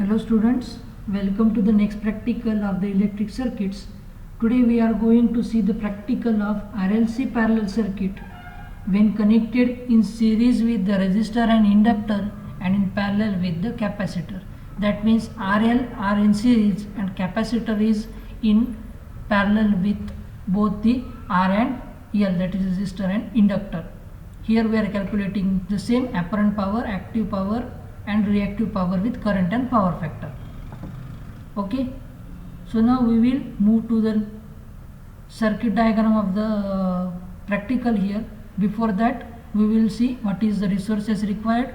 Hello students, welcome to the next practical of the electric circuits. Today we are going to see the practical of RLC parallel circuit when connected in series with the resistor and inductor and in parallel with the capacitor. That means RL are in series and capacitor is in parallel with both the R and L, that is resistor and inductor. Here we are calculating the same apparent power, active power and reactive power with current and power factor. Okay, so now we will move to the circuit diagram of the practical here. Before that we will see what is the resources required.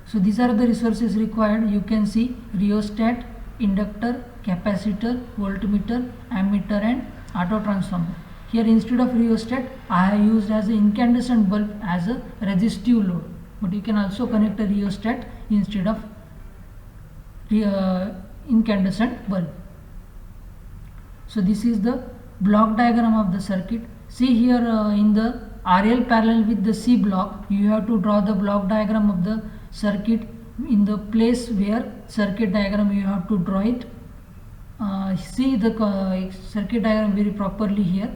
So these are the resources required. You can see rheostat, inductor, capacitor, voltmeter, ammeter and auto transformer. Here instead of rheostat I have used as an incandescent bulb as a resistive load, but you can also connect a rheostat instead of incandescent bulb. So this is the block diagram of the circuit. See here in the RL parallel with the C block, you have to draw the block diagram of the circuit in the place where circuit diagram you have to draw it. See the circuit diagram very properly here.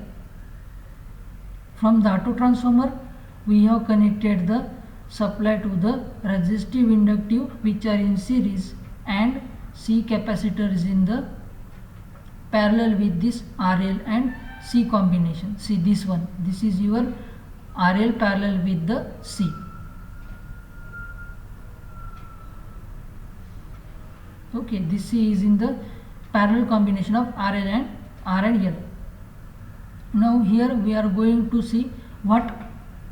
From the auto transformer we have connected the supply to the resistive inductive which are in series, and C capacitor is in the parallel with this RL and C combination. See this one, this is your RL parallel with the C. Okay, this C is in the parallel combination of RL and R and L. Now here we are going to see what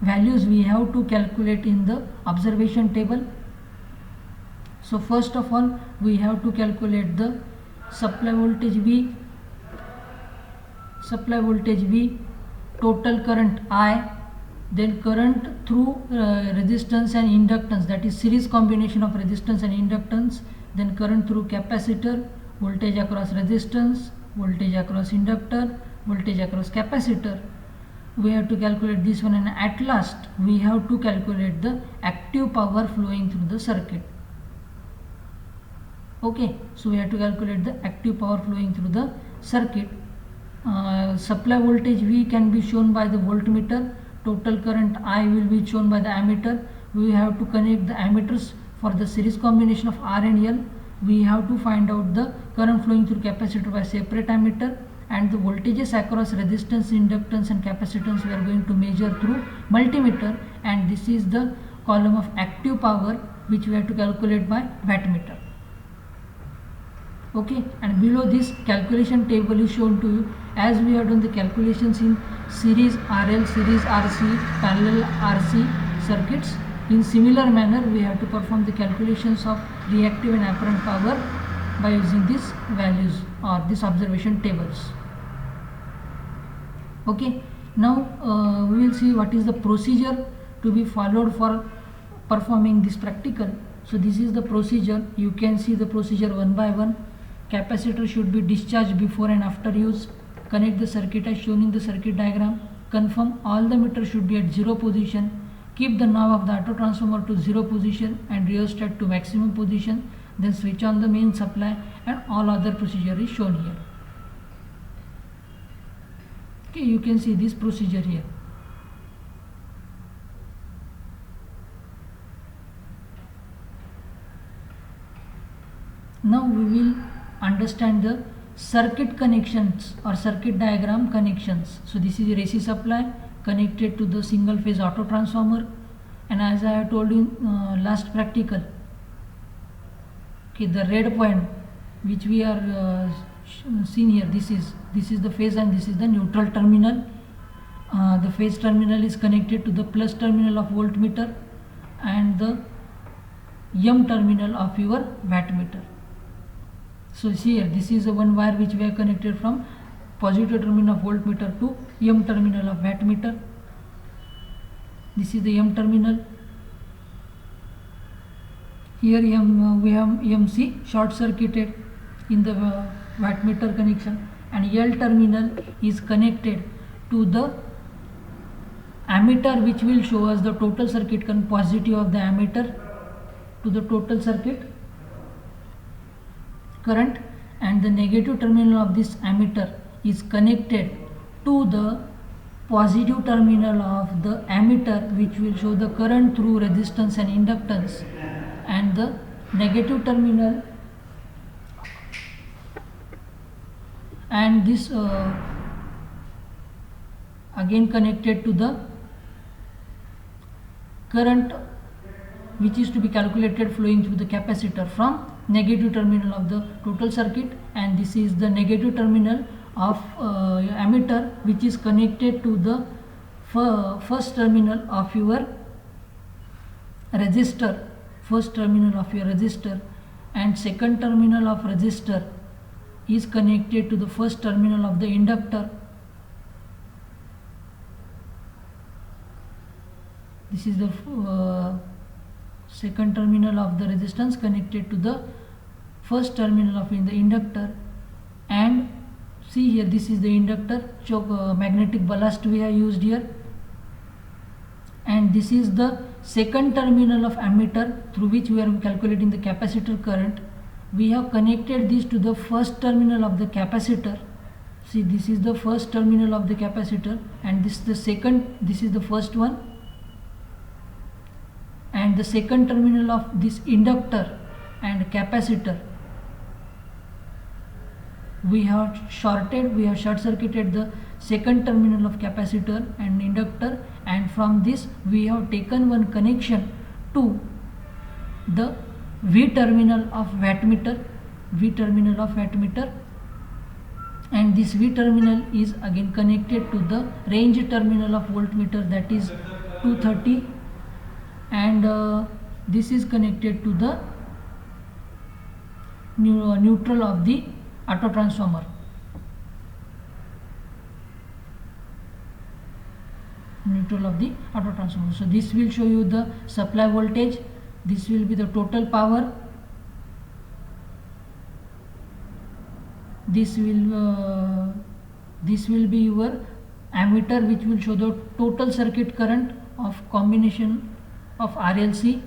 values we have to calculate in the observation table. So first of all we have to calculate the supply voltage V, total current I, then current through resistance and inductance, that is series combination of resistance and inductance, then current through capacitor, voltage across resistance, voltage across inductor, voltage across capacitor. We have to calculate this one, and at last we have to calculate the active power flowing through the circuit. Okay, so we have to calculate the active power flowing through the circuit. Supply voltage V can be shown by the voltmeter, total current I will be shown by the ammeter. We have to connect the ammeters for the series combination of R and L. We have to find out the current flowing through capacitor by separate ammeter, and the voltages across resistance, inductance and capacitance we are going to measure through multimeter, and this is the column of active power which we have to calculate by wattmeter. Okay, and below this calculation table is shown to you as we have done the calculations in series RL, series RC, parallel RC circuits. In similar manner we have to perform the calculations of reactive and apparent power by using these values or these observation tables. Okay, now we will see what is the procedure to be followed for performing this practical. So this is the procedure. You can see the procedure one by one. Capacitor should be discharged before and after use. Connect the circuit as shown in the circuit diagram. Confirm all the meters should be at 0 position. Keep the knob of the auto transformer to 0 position and rheostat to maximum position. Then switch on the main supply, and all other procedure is shown here. Okay, you can see this procedure here. Now we will understand the circuit connections or circuit diagram connections. So this is your AC supply connected to the single phase auto transformer, and as I have told you in last practical, okay, the red point which we are seen here, this is the phase and this is the neutral terminal. The phase terminal is connected to the plus terminal of voltmeter and the M terminal of your wattmeter. So see here, this is the one wire which we have connected from positive terminal of voltmeter to M terminal of wattmeter. This is the M terminal. Here we have MC short circuited in the wattmeter connection, and L terminal is connected to the ammeter which will show us the total circuit current, positive of the ammeter to the total circuit, current, and the negative terminal of this ammeter is connected to the positive terminal of the ammeter, which will show the current through resistance and inductance, and the negative terminal, and this again connected to the current which is to be calculated flowing through the capacitor from negative terminal of the total circuit, and this is the negative terminal of ammeter which is connected to the first terminal of your resistor, and second terminal of resistor is connected to the first terminal of the inductor. This is the second terminal of the resistance connected to the first terminal of the inductor, and see here, this is the inductor, magnetic ballast we have used here, and this is the second terminal of ammeter through which we are calculating the capacitor current. We have connected this to the first terminal of the capacitor. See, this is the first terminal of the capacitor, and this is the second, this is the first one, and the second terminal of this inductor and capacitor we have short circuited the second terminal of capacitor and inductor, and from this we have taken one connection to the V terminal of wattmeter, and this V terminal is again connected to the range terminal of voltmeter, that is 230, and this is connected to the neutral of the auto transformer. So this will show you the supply voltage, this will be the total power, this will be your ammeter which will show the total circuit current of combination of RLC.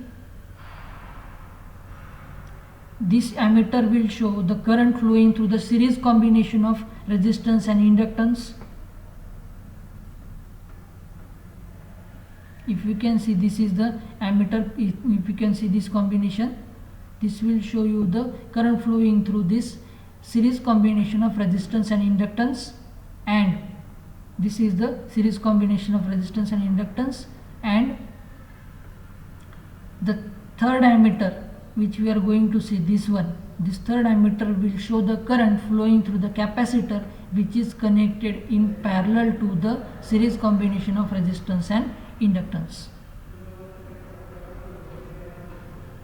This ammeter will show the current flowing through the series combination of resistance and inductance. If you can see, this is the ammeter. If you can see this combination, this will show you the current flowing through this series combination of resistance and inductance, and this is the series combination of resistance and inductance, and the third ammeter which we are going to see, this third ammeter will show the current flowing through the capacitor which is connected in parallel to the series combination of resistance and inductance.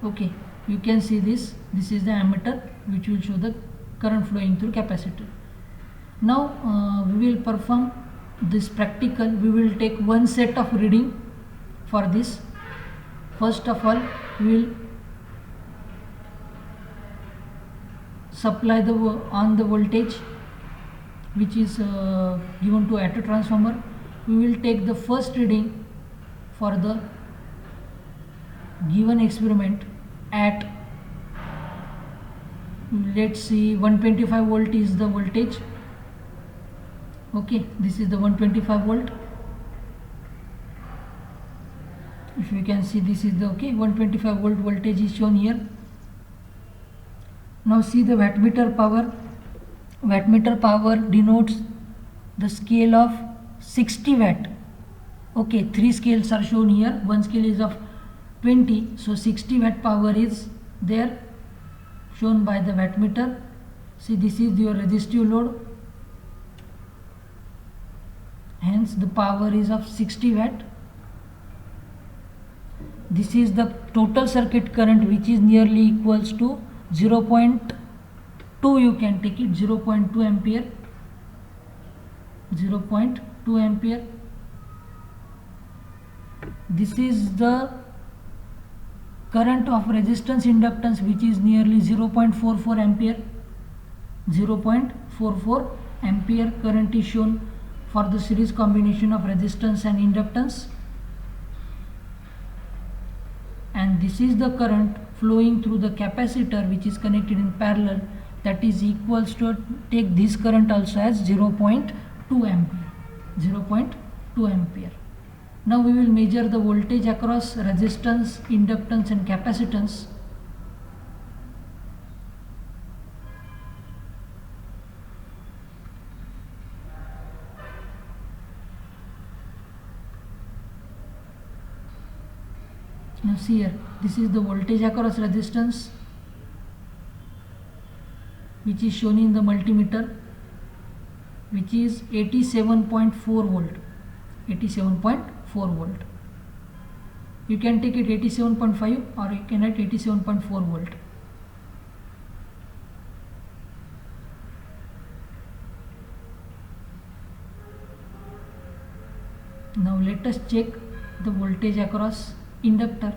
Okay, you can see this is the ammeter which will show the current flowing through capacitor. Now we will perform this practical. We will take one set of reading for this. First of all, we will supply the voltage which is given to auto transformer. We will take the first reading for the given experiment at, let's see, 125 volt is the voltage. Okay, this is the 125 volt. If you can see, this is the 125 volt voltage is shown here. Now see the wattmeter power. Wattmeter power denotes the scale of 60 watt. Okay, 3 scales are shown here. One scale is of 20, so 60 watt power is there, shown by the wattmeter. See, this is your resistive load, hence the power is of 60 watt. This is the total circuit current which is nearly equals to 0.2, you can take it 0.2 ampere, 0.2 ampere. This is the current of resistance inductance which is nearly 0.44 ampere. 0.44 ampere current is shown for the series combination of resistance and inductance, and this is the current flowing through the capacitor which is connected in parallel that is equals to, take this current also as 0.2 ampere. 0.2 ampere. Now we will measure the voltage across resistance, inductance and capacitance. Now see here, this is the voltage across resistance, which is shown in the multimeter, which is 87.4 volt. 87.4 volt. You can take it 87.5 or you can write 87.4 volt. Now let us check the voltage across inductor.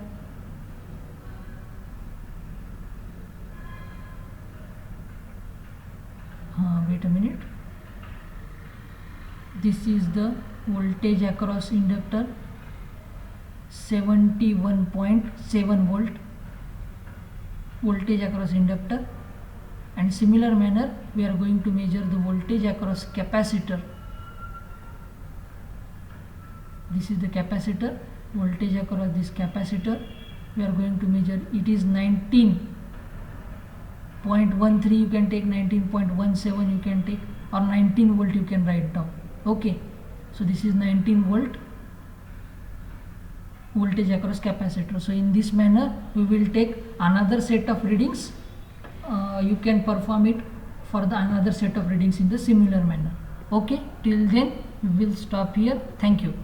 Wait a minute. This is the voltage across inductor, 71.7 volt voltage across inductor, and similar manner we are going to measure the voltage across capacitor. This is the capacitor, voltage across this capacitor we are going to measure. It is 19.13, you can take 19.17, you can take, or 19 volt you can write down. Okay, so this is 19 volt voltage across capacitor. So in this manner we will take another set of readings. You can perform it for the another set of readings in the similar manner. Okay, till then we will stop here. Thank you.